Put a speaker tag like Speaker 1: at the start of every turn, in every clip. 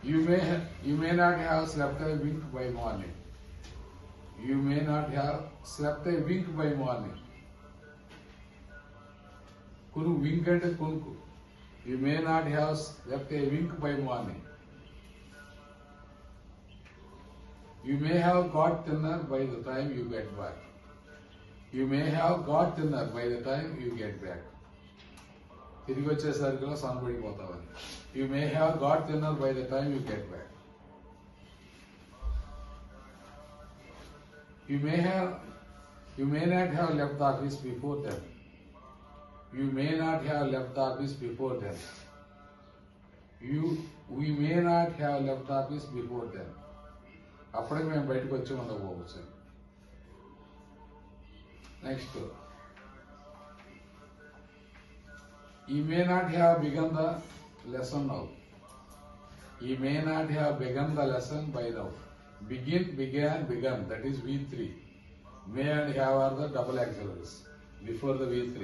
Speaker 1: You may not have slept a wink by morning. You may not have slept a wink by morning. Kunu wink ante kunku. You may not have slept a wink by morning. You may have got dinner by the time you get back. You may have got dinner by the time you get back. తిరిగి వచ్చేసరికి సన్నబడిపోతావని. You may have got dinner by the time you get back. You may not have left the office before then. You may not have left the office before then. We may not have left the office before then. అప్పటికి మేము బయటకు వచ్చి ఉండకపోవచ్చు. Next, you may not have begun the lesson now. You may not have begun the lesson by now. Begin, began, begun, that is V3. May and have are the double auxiliaries before the V3.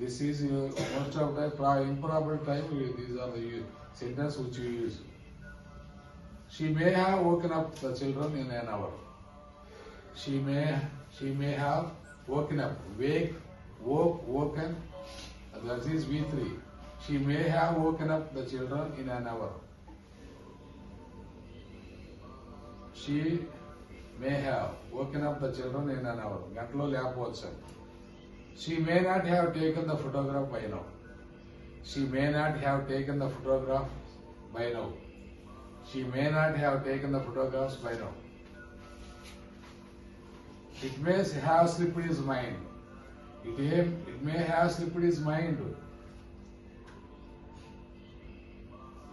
Speaker 1: This is most of the improper time. These are the sentences which we use. She may have woken up the children in an hour. She may have woken up. Wake, woke, woken. That is V3. She may have woken up the children in an hour. She may have woken up the children in an hour. Gantlo లేకపోవచ్చు. She may not have taken the photograph by now. She may not have taken the photograph by now. She may not have taken the photographs by now. It may have slipped his mind. It may have slipped his mind.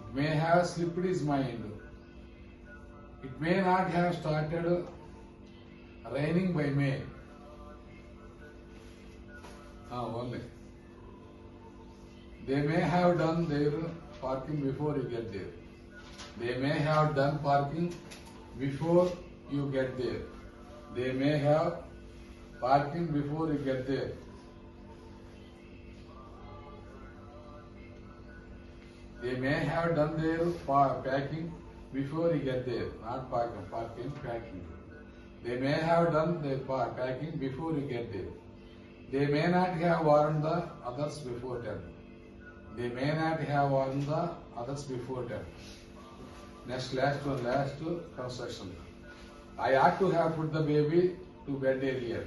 Speaker 1: It may have slipped his mind. It may not have started raining by May. Only. They may have done their parking before you get there. They may have done parking before you get there. They may have parking before you get there. They may have done their packing before you get there. Not parking, packing. They may have done their packing before you get there. They may not have warned the others before them. They may not have warned the others before them. Next, last construction. I ought to have put the baby to bed earlier.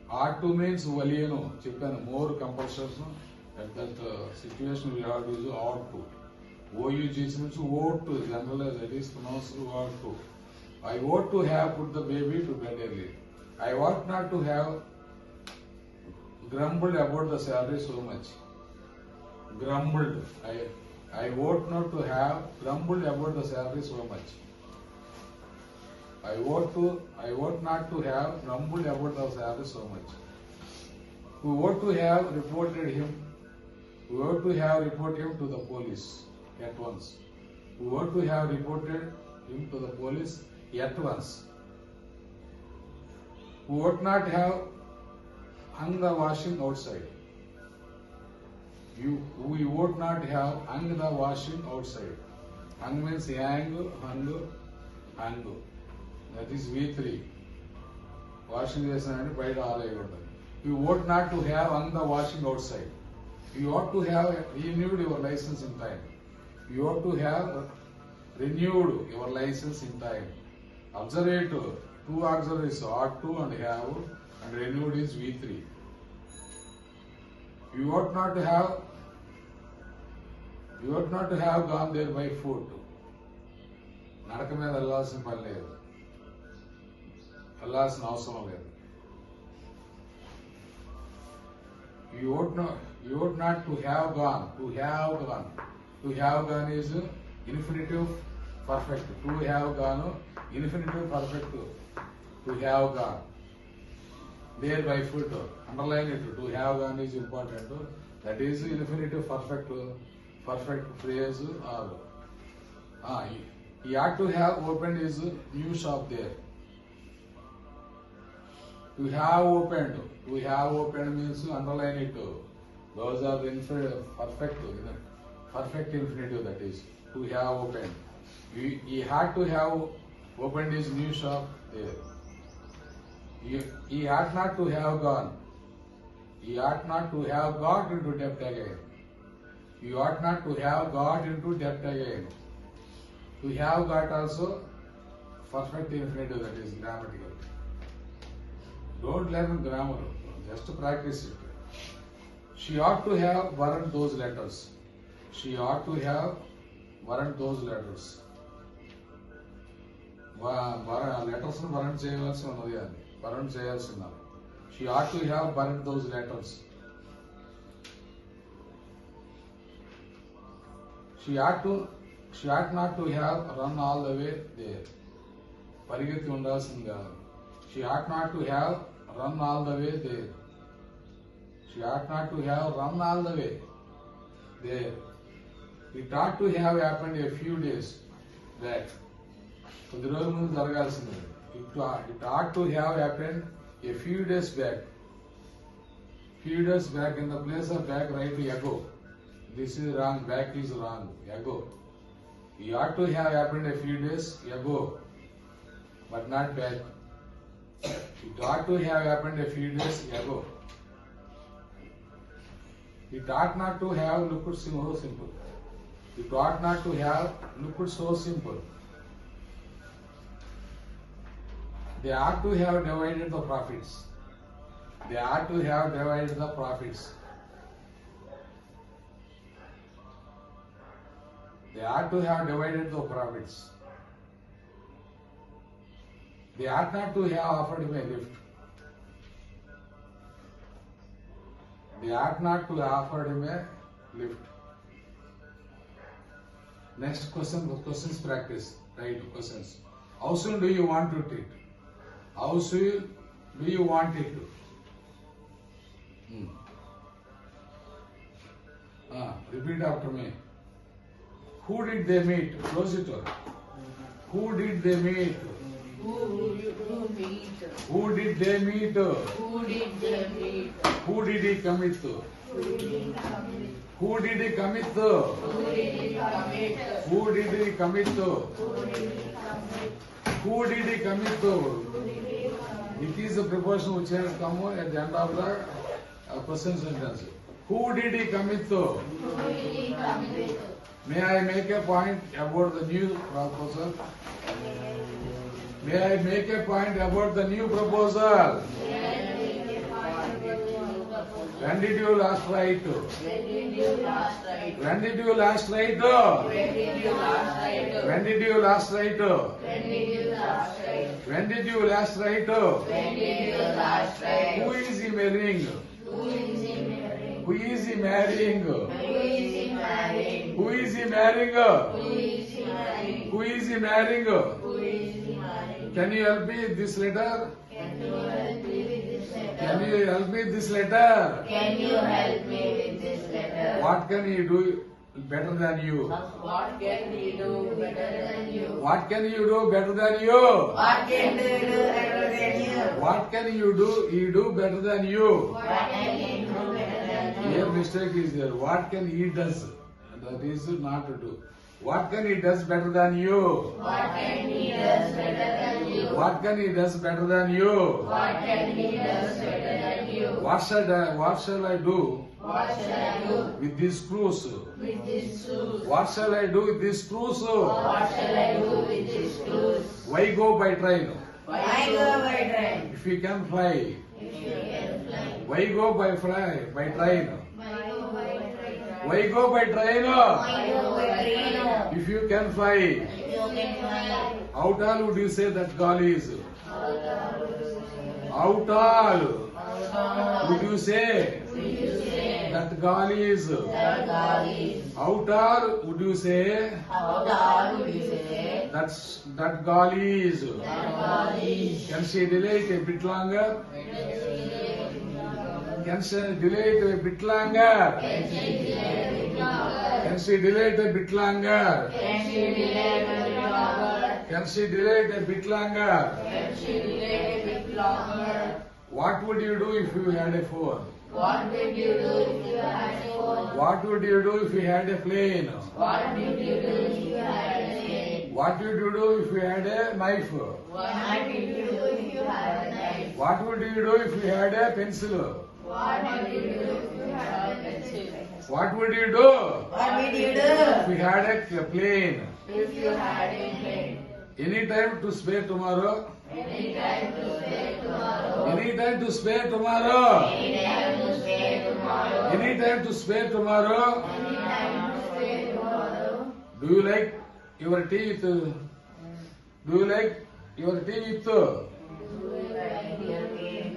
Speaker 1: Ought to means valenu. Chippan more compulsion. At that situation we have to use ought to. OUG means ought to. Generally that is pronounced ought to. I ought to have put the baby to bed earlier. I ought not to have grumbled about the salary so much. Grumbled. I ought not to have grumbled about the salary so much. I ought not to have grumbled about the salary so much. We ought to have reported him. We ought to have reported him to the police at once. We ought to have reported him to the police at once. We ought not have hung the washing outside. We ought not have hung the washing outside. Hung means hang, hung. That is V3. Washing చేసినప్పుడు బయట ఆరేయకూడదు. You ought not to have hung the washing outside. You ought to have renewed your license in time. You ought to have renewed your license in time. Observe two auxiliaries ought to and have, and renewed is V3. You ought not to have gone there by foot. నడక మీద వెళ్ళాల్సిన పని లేదు, వెళ్ళాల్సిన అవసరం లేదు. You ought not to have gone. To have gone is infinitive perfect. To have gone, infinitive perfect. To have gone. There by foot. Underline it. To have gone is important. That is infinitive perfect phrase. He ought to have opened his new shop there. To have opened means underline it. Those are the perfect Perfect infinitive, that is, to have opened. He had to have opened his new shop there. He ought not to have gone. He ought not to have got into debt again. He ought not to have got into debt again. To have got also perfect infinitive, that is grammatical. Don't learn grammar, just practice it. She ought to have burned those letters. She ought to have burned those letters. Letters burn చేయాల్సి ఉన్నది అది burn చేయాల్సి ఉన్నది. She ought to have burned those letters. She ought not to have run all the way there. పరిగెత్తి ఉండాల్సింది కాదు. She ought not to have run all the way there. She ought not to have run all the way there. It ought to have happened a few days back. కొద్ది రోజుల ముందు జరగాల్సింది. It ought to have happened a few days back. Few days back, in the place of back, write ago. This is wrong, back is wrong, ago. It ought to have happened a few days ago, but not back. It ought to have happened a few days ago. It ought not to have looked so simple. It ought not to have looked so simple. They ought to have divided the profits. They ought to have divided the profits. They ought to have divided the profits. They ought not to have offered him a lift. They ought not to have offered him a lift. Next questions practice. Right, questions. How soon do you want to treat? How soon do you want it to? Repeat after me. Who did they meet? Close it up. Who did they meet?
Speaker 2: Who did they meet?
Speaker 1: Who did they meet?
Speaker 2: Who did they meet?
Speaker 1: Who did he commit to?
Speaker 2: Who did he commit?
Speaker 1: Who did he commit to?
Speaker 2: Who did he commit?
Speaker 1: Who did he commit to?
Speaker 2: Who did he commit?
Speaker 1: Who did he commit to?
Speaker 2: Who did he commit?
Speaker 1: It is the preposition which has come at the end of the question sentence. Who did he commit to?
Speaker 2: Who did he commit?
Speaker 1: May I make a point about the new proposal? May I make a point about the new proposal? When did you last write?
Speaker 2: When did you last write?
Speaker 1: When did you last write?
Speaker 2: When did you last write?
Speaker 1: When did you last write?
Speaker 2: When did you last write?
Speaker 1: When did you last write?
Speaker 2: When did you last write?
Speaker 1: Who is he marrying?
Speaker 2: Who is he marrying?
Speaker 1: Who is he marrying?
Speaker 2: Who is he marrying?
Speaker 1: Who is he marrying?
Speaker 2: Who is he marrying?
Speaker 1: Who is he marrying?
Speaker 2: Who is he marrying?
Speaker 1: Can you help me with this letter?
Speaker 2: Can you help me with this letter?
Speaker 1: Can you help me with this letter?
Speaker 2: Can you help me with this letter?
Speaker 1: What can he do better than you?
Speaker 2: What can we do better than you?
Speaker 1: What can you do better than you?
Speaker 2: What can we do better than you?
Speaker 1: What can you do? He do better than you.
Speaker 2: What can he do better than you?
Speaker 1: Here mistake is there. What can he does? That is not to do. What can he does better than you?
Speaker 2: What can he does better than you?
Speaker 1: What can he does better than you?
Speaker 2: What can he does better than you?
Speaker 1: What shall I do
Speaker 2: What shall I do
Speaker 1: with these screws?
Speaker 2: with these shoes?
Speaker 1: What shall I do with these screws?
Speaker 2: What shall I do with these shoes?
Speaker 1: Why go by train?
Speaker 2: Why go by train?
Speaker 1: If you can fly,
Speaker 2: If you can fly.
Speaker 1: why go by train?
Speaker 2: Why go by train?
Speaker 1: Why go by train?
Speaker 2: Why go by train?
Speaker 1: If you can fly,
Speaker 2: If you can fly.
Speaker 1: how tall would you say that girl is? How tall would you say that girl is? How tall would you say that girl is? Can she delay it a bit longer? Can she delay it a bit longer? Can she delay it a bit longer? Can she delay it a bit longer? What would you do if you had a phone?
Speaker 2: What did you do if you had a phone?
Speaker 1: What would you do if you had a plane?
Speaker 2: What did you do if you had a plane?
Speaker 1: What would you do if you had a knife?
Speaker 2: What did you do if you had a knife?
Speaker 1: What would you do if you had a pencil?
Speaker 2: What did you do if you had a pencil?
Speaker 1: What would you do
Speaker 2: What did you do
Speaker 1: if you had a plane?
Speaker 2: if you had a plane?
Speaker 1: Any time to spare tomorrow?
Speaker 2: Any time to spare tomorrow.
Speaker 1: Any time to spare tomorrow?
Speaker 2: Any time to spare tomorrow.
Speaker 1: Any time to spare tomorrow?
Speaker 2: Any time to spare tomorrow.
Speaker 1: Do you like your tea with? Do you like your tea with
Speaker 2: Do you like your game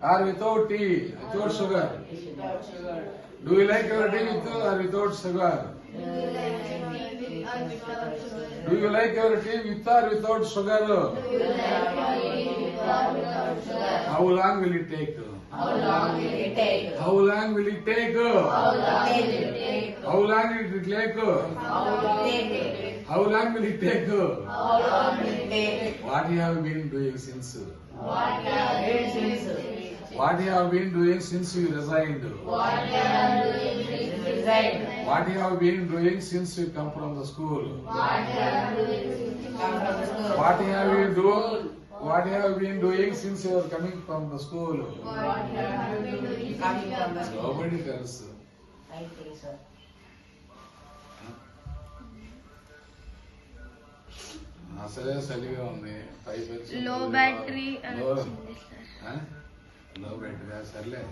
Speaker 1: or without tea, without sugar?
Speaker 2: without sugar?
Speaker 1: Do you like your tea with or without sugar?
Speaker 2: Do you like your tea with or without sugar?
Speaker 1: Do you like your tea with or without sugar?
Speaker 2: Do you like your tea with or without sugar?
Speaker 1: How long will it take?
Speaker 2: How long will it take?
Speaker 1: How long will it take?
Speaker 2: How long will it take?
Speaker 1: How long will it take?
Speaker 2: How long will it take?
Speaker 1: How long will it take?
Speaker 2: How long will it take?
Speaker 1: What you have been doing since?
Speaker 2: What you have been doing?
Speaker 1: What you have been doing since you resigned?
Speaker 2: What you have been doing since you resigned?
Speaker 1: What you have been doing since you come from the school?
Speaker 2: What you have been doing since you come from the school?
Speaker 1: What you have been doing? What you have been doing since you are coming from the school?
Speaker 2: What you have been doing coming from the school?
Speaker 1: Nobody tells.
Speaker 2: I think so.
Speaker 1: అసలే చలిగా ఉంది పై
Speaker 3: లో battery అని వచ్చింది sir.
Speaker 1: లో battery సర్లే